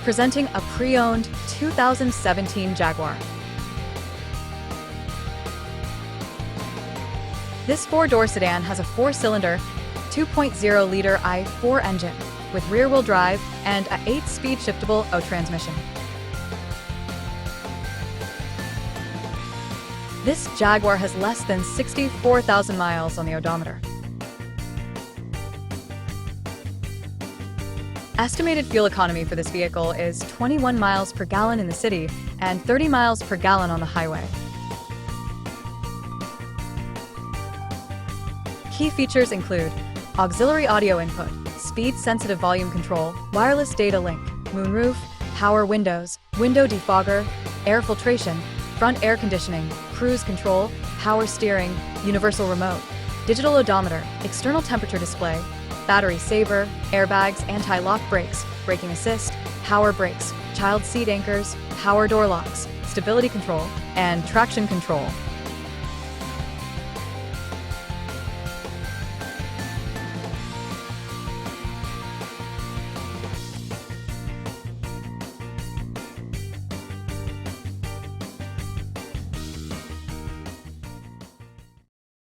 presenting a pre-owned 2017 Jaguar. This four-door sedan has a four-cylinder, 2.0-liter i4 engine with rear-wheel drive and a 8-speed shiftable O transmission. This Jaguar has less than 64,000 miles on the odometer. Estimated fuel economy for this vehicle is 21 miles per gallon in the city and 30 miles per gallon on the highway. Key features include auxiliary audio input, speed-sensitive volume control, wireless data link, moonroof, power windows, window defogger, air filtration, front air conditioning, cruise control, power steering, universal remote, digital odometer, external temperature display, battery saver, airbags, anti-lock brakes, braking assist, power brakes, child seat anchors, power door locks, stability control, and traction control.